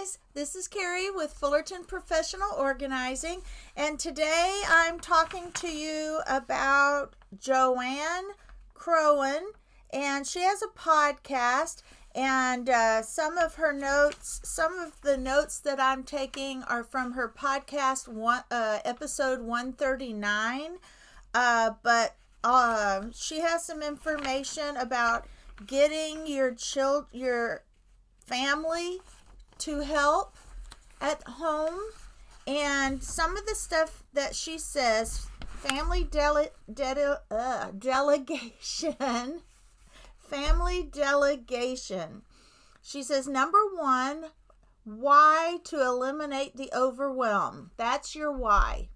guys, this is Carrie with Fullerton Professional Organizing, and today I'm talking to you about JoAnn Crowan, and she has a podcast, and some of the notes that I'm taking are from her podcast, episode 139, but she has some information about getting your family to help at home, and some of the stuff that she says, family delegation. She says, number one, why to eliminate the overwhelm. That's your why.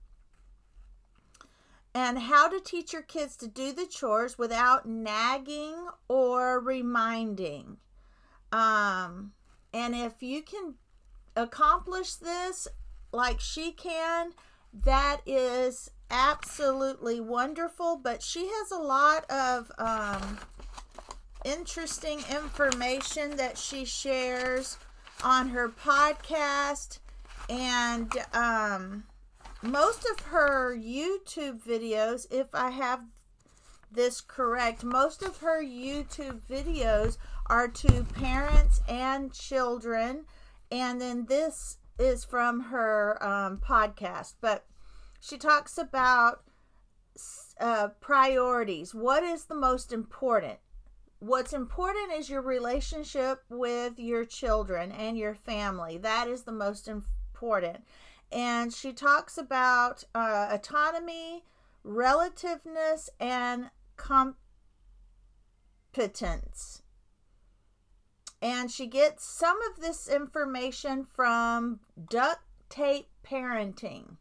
And how to teach your kids to do the chores without nagging or reminding. And if you can accomplish this like she can, that is absolutely wonderful. But she has a lot of interesting information that she shares on her podcast, and most of her YouTube videos, if I have this correct, most of her YouTube videos are to parents and children, and then this is from her podcast. But she talks about priorities. What is the most important? What's important is your relationship with your children and your family. That is the most important. And she talks about autonomy, relativeness, and competence. And she gets some of this information from Duct Parenting.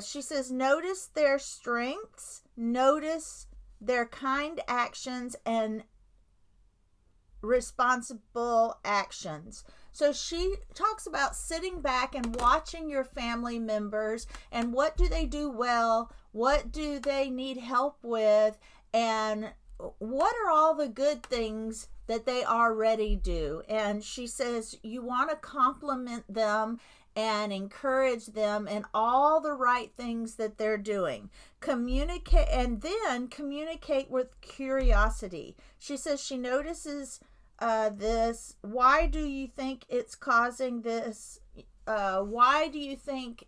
She says, notice their strengths, notice their kind actions, and responsible actions. So she talks about sitting back and watching your family members, and what do they do well, what do they need help with, and what are all the good things that they already do. And she says you want to compliment them and encourage them in all the right things that they're doing. Communicate, and then communicate with curiosity. She says she notices this. Why do you think it's causing this? Why do you think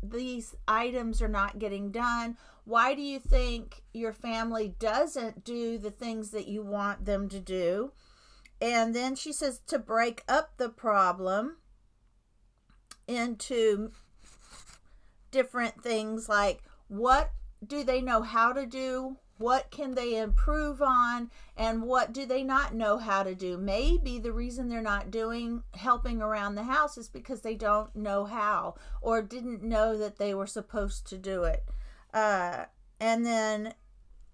these items are not getting done? Why do you think your family doesn't do the things that you want them to do? And then she says to break up the problem into different things, like what do they know how to do, what can they improve on, and what do they not know how to do. Maybe the reason they're not helping around the house is because they don't know how, or didn't know that they were supposed to do it. And then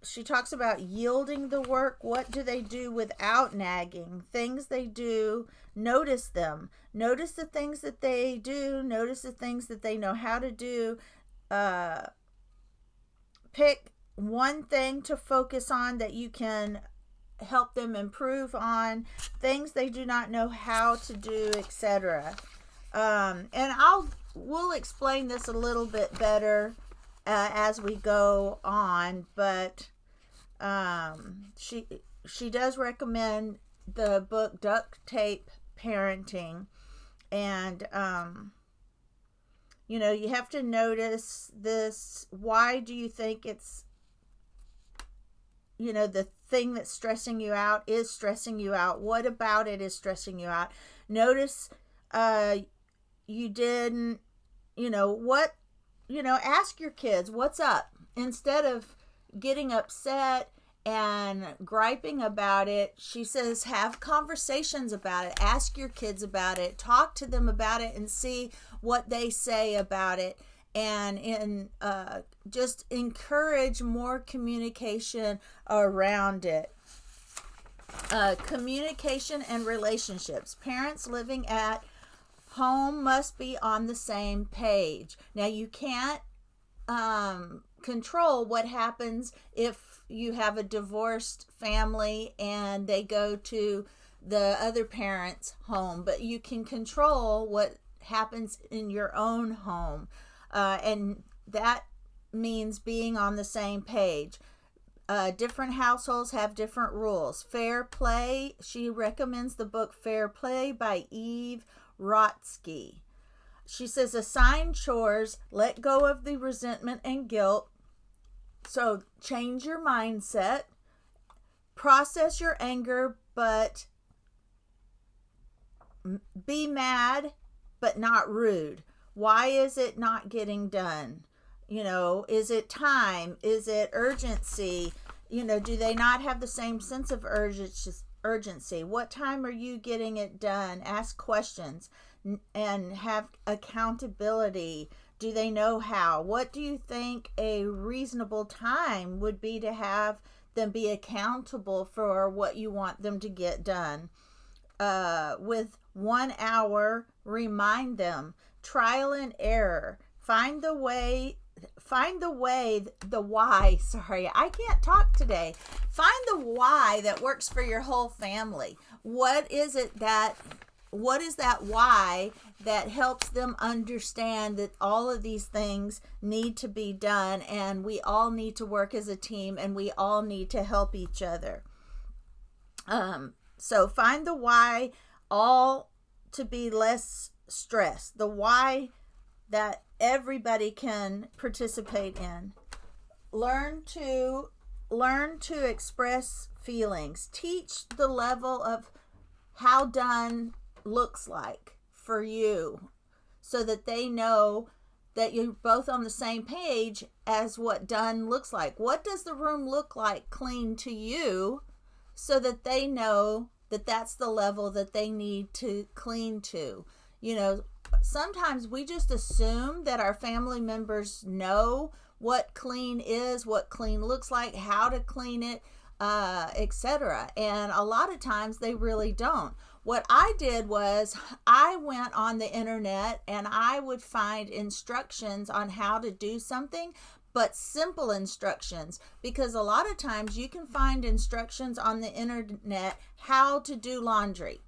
she talks about yielding the work. What do they do without nagging? Things they do, notice them. Notice the things that they do. Notice the things that they know how to do. Pick one thing to focus on that you can help them improve on. Things they do not know how to do, etc. And we'll explain this a little bit better as we go on, but she does recommend the book Duct Parenting, and you have to notice this. Why do you think it's the thing that's stressing you out is stressing you out? What about it is stressing you out? Notice you didn't ask your kids what's up, instead of getting upset and griping about it. She says have conversations about it. Ask your kids about it. Talk to them about it and see what they say about it. And just encourage more communication around it. Communication and relationships. Parents living at home must be on the same page. Now, you can't control what happens if you have a divorced family and they go to the other parent's home, but you can control what happens in your own home. And that means being on the same page. Different households have different rules. Fair Play, she recommends the book Fair Play by Eve Rotsky. She says, assign chores, let go of the resentment and guilt. So change your mindset, process your anger, but be mad, but not rude. Why is it not getting done? Is it time? Is it urgency? Do they not have the same sense of urgency? What time are you getting it done? Ask questions and have accountability. Do they know how? What do you think a reasonable time would be to have them be accountable for what you want them to get done? With 1 hour, remind them. Trial and error. Find the why. Sorry, I can't talk today. Find the why that works for your whole family. What is that why that helps them understand that all of these things need to be done, and we all need to work as a team, and we all need to help each other. So find the why, all to be less stress. The why that everybody can participate in. Learn to express feelings. Teach the level of how done looks like for you, so that they know that you're both on the same page as what done looks like. What does the room look like clean to you, so that they know that that's the level that they need to clean to. Sometimes we just assume that our family members know what clean is, what clean looks like, how to clean it, etc. And a lot of times they really don't. What I did was I went on the internet and I would find instructions on how to do something, but simple instructions, because a lot of times you can find instructions on the internet how to do laundry.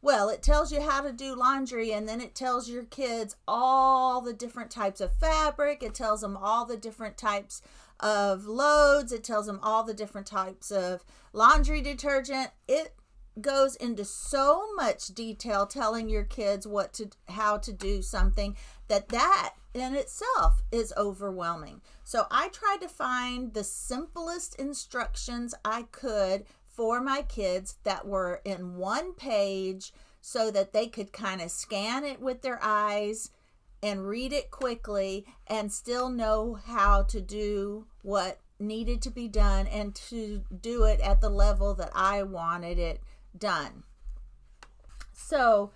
Well, it tells you how to do laundry, and then it tells your kids all the different types of fabric. It tells them all the different types of loads. It tells them all the different types of laundry detergent. It goes into so much detail telling your kids how to do something that in itself is overwhelming. So I tried to find the simplest instructions I could for my kids that were in one page, so that they could kind of scan it with their eyes and read it quickly and still know how to do what needed to be done, and to do it at the level that I wanted it done. So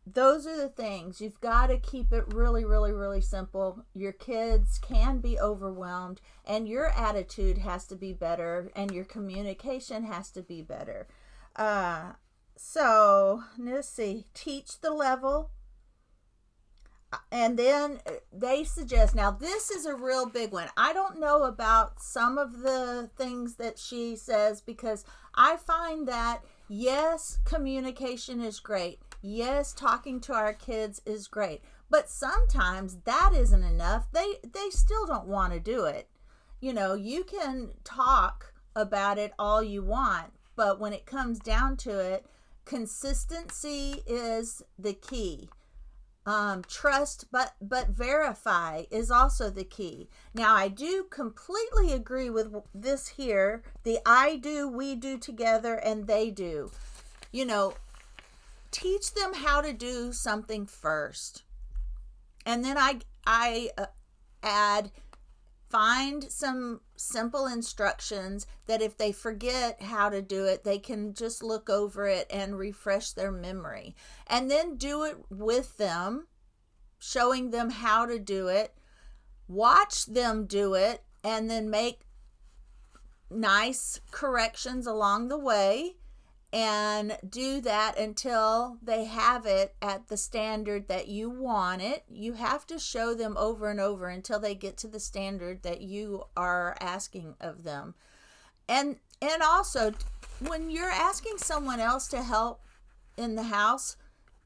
those are the things. You've got to keep it really, really, really simple. Your kids can be overwhelmed, and your attitude has to be better, and your communication has to be better. So let's see. Teach the level. And then they suggest, now this is a real big one. I don't know about some of the things that she says, because I find that, yes, communication is great. Yes, talking to our kids is great. But sometimes that isn't enough. They still don't want to do it. You can talk about it all you want, but when it comes down to it, consistency is the key. Trust, but verify is also the key. Now, I do completely agree with this here. The I do, we do together, and they do. Teach them how to do something first. And then I add, find some simple instructions that if they forget how to do it, they can just look over it and refresh their memory. And then do it with them, showing them how to do it. Watch them do it, and then make nice corrections along the way. And do that until they have it at the standard that you want it. You have to show them over and over until they get to the standard that you are asking of them. And also when you're asking someone else to help in the house,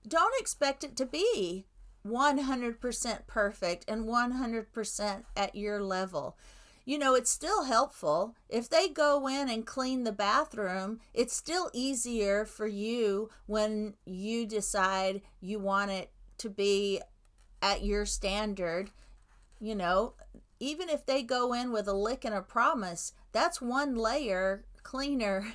don't expect it to be 100% perfect and 100% at your level. It's still helpful. If they go in and clean the bathroom, it's still easier for you when you decide you want it to be at your standard. Even if they go in with a lick and a promise, that's one layer cleaner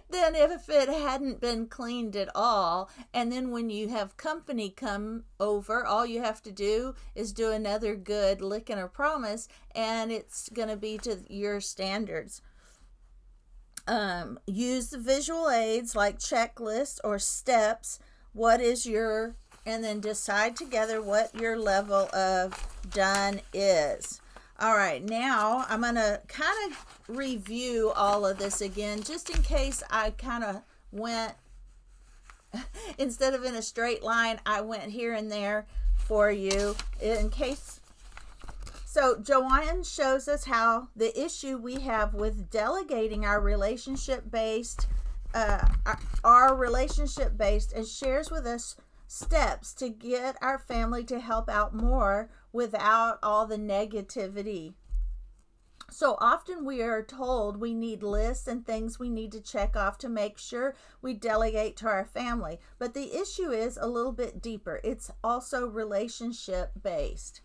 than if it hadn't been cleaned at all. And then when you have company come over, all you have to do is do another good lick and a promise, and it's going to be to your standards. Use the visual aids like checklists or steps. And then decide together what your level of done is. All right, now I'm going to kind of review all of this again, just in case I kind of went, instead of in a straight line, I went here and there for you in case. So JoAnn shows us how the issue we have with delegating our relationship-based, and shares with us steps to get our family to help out more without all the negativity. So often we are told we need lists and things we need to check off to make sure we delegate to our family. But the issue is a little bit deeper. It's also relationship based.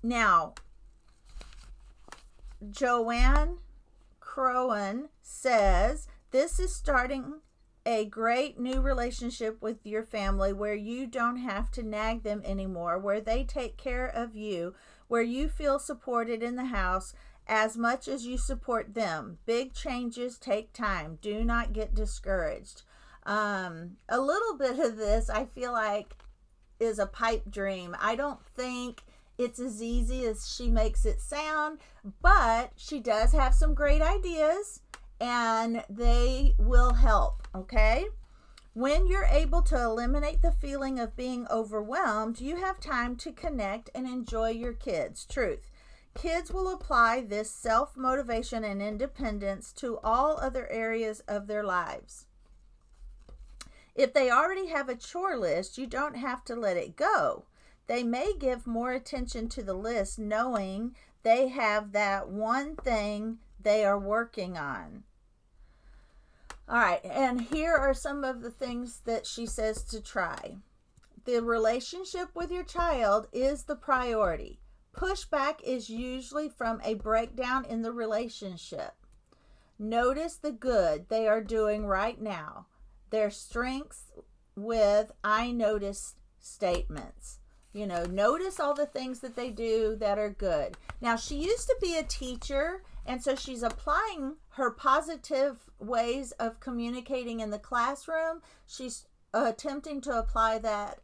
Now, JoAnn Crowan says this is starting a great new relationship with your family where you don't have to nag them anymore, where they take care of you, where you feel supported in the house as much as you support them. Big changes take time. Do not get discouraged. A little bit of this, I feel like, is a pipe dream. I don't think it's as easy as she makes it sound, but she does have some great ideas, and they will help, okay? When you're able to eliminate the feeling of being overwhelmed, you have time to connect and enjoy your kids. Truth. Kids will apply this self-motivation and independence to all other areas of their lives. If they already have a chore list, you don't have to let it go. They may give more attention to the list knowing they have that one thing they are working on. All right, and here are some of the things that she says to try. The relationship with your child is the priority. Pushback is usually from a breakdown in the relationship. Notice the good they are doing right now. Their strengths with I noticed statements. Notice all the things that they do that are good. Now, she used to be a teacher, and so she's applying her positive ways of communicating in the classroom. She's attempting to apply that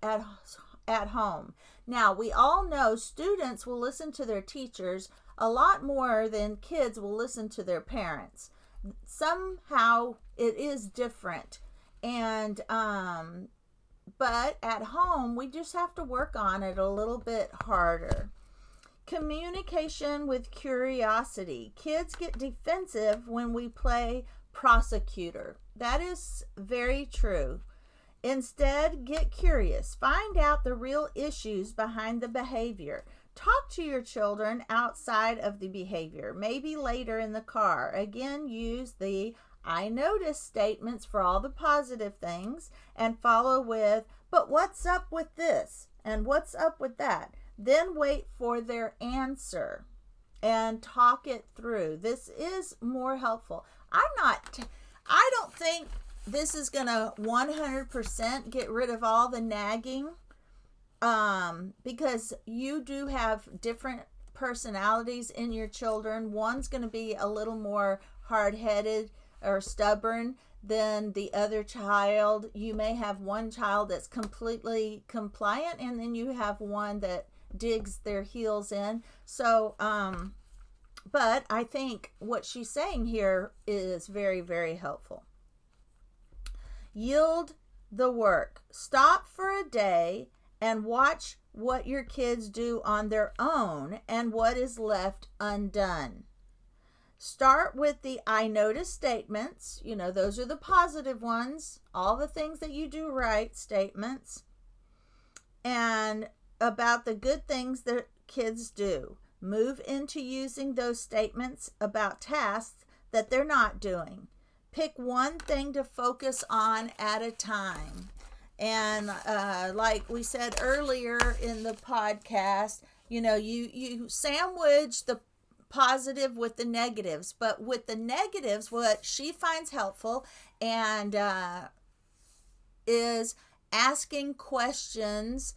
at home. Now, we all know students will listen to their teachers a lot more than kids will listen to their parents. Somehow it is different. And but at home, we just have to work on it a little bit harder. Communication with curiosity. Kids get defensive when we play prosecutor. That is very true. Instead, get curious. Find out the real issues behind the behavior. Talk to your children outside of the behavior, maybe later in the car. Again, use the I noticed statements for all the positive things and follow with, but what's up with this? And what's up with that? Then wait for their answer and talk it through. This is more helpful. I don't think this is going to 100% get rid of all the nagging, because you do have different personalities in your children. One's going to be a little more hard-headed or stubborn than the other child. You may have one child that's completely compliant, and then you have one that digs their heels in. So, but I think what she's saying here is very, very helpful. Yield the work. Stop for a day and watch what your kids do on their own and what is left undone. Start with the I notice statements. Those are the positive ones. All the things that you do right statements. And about the good things that kids do. Move into using those statements about tasks that they're not doing. Pick one thing to focus on at a time. And like we said earlier in the podcast, you sandwich the positive with the negatives. But with the negatives, what she finds helpful and is asking questions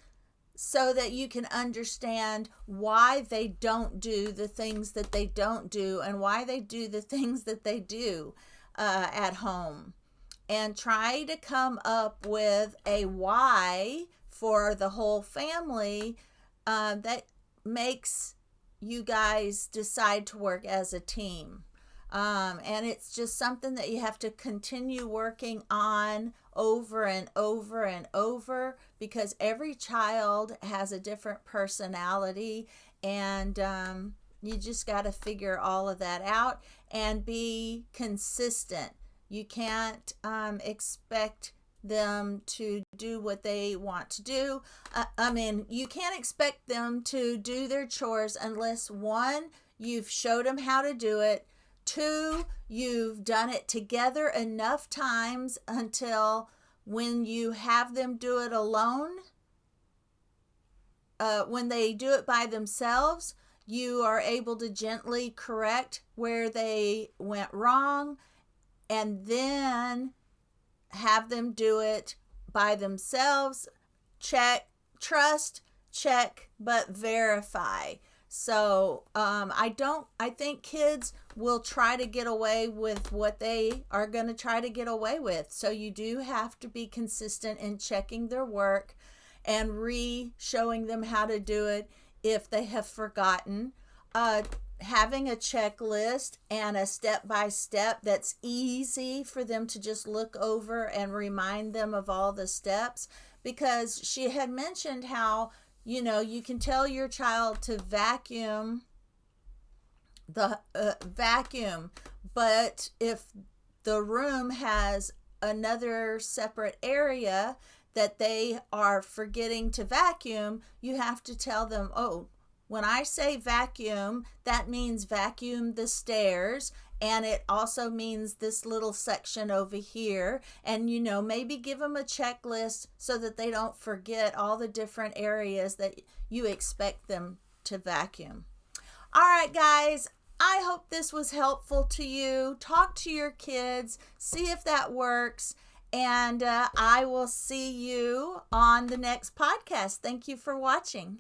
so that you can understand why they don't do the things that they don't do and why they do the things that they do at home. And try to come up with a why for the whole family that makes you guys decide to work as a team. And it's just something that you have to continue working on over and over and over, because every child has a different personality, and you just got to figure all of that out and be consistent. You can't expect them to do what they want to do. You can't expect them to do their chores unless, one, you've showed them how to do it. Two, you've done it together enough times until when you have them do it alone, when they do it by themselves, you are able to gently correct where they went wrong, and then have them do it by themselves. Check, trust, check, but verify. So I think kids will try to get away with what they are going to try to get away with. So you do have to be consistent in checking their work and showing them how to do it if they have forgotten. Having a checklist and a step-by-step that's easy for them to just look over and remind them of all the steps, because she had mentioned how you can tell your child to vacuum the vacuum, but if the room has another separate area that they are forgetting to vacuum, you have to tell them, oh, when I say vacuum, that means vacuum the stairs, and it also means this little section over here. And, maybe give them a checklist so that they don't forget all the different areas that you expect them to vacuum. All right, guys, I hope this was helpful to you. Talk to your kids, see if that works, and I will see you on the next podcast. Thank you for watching.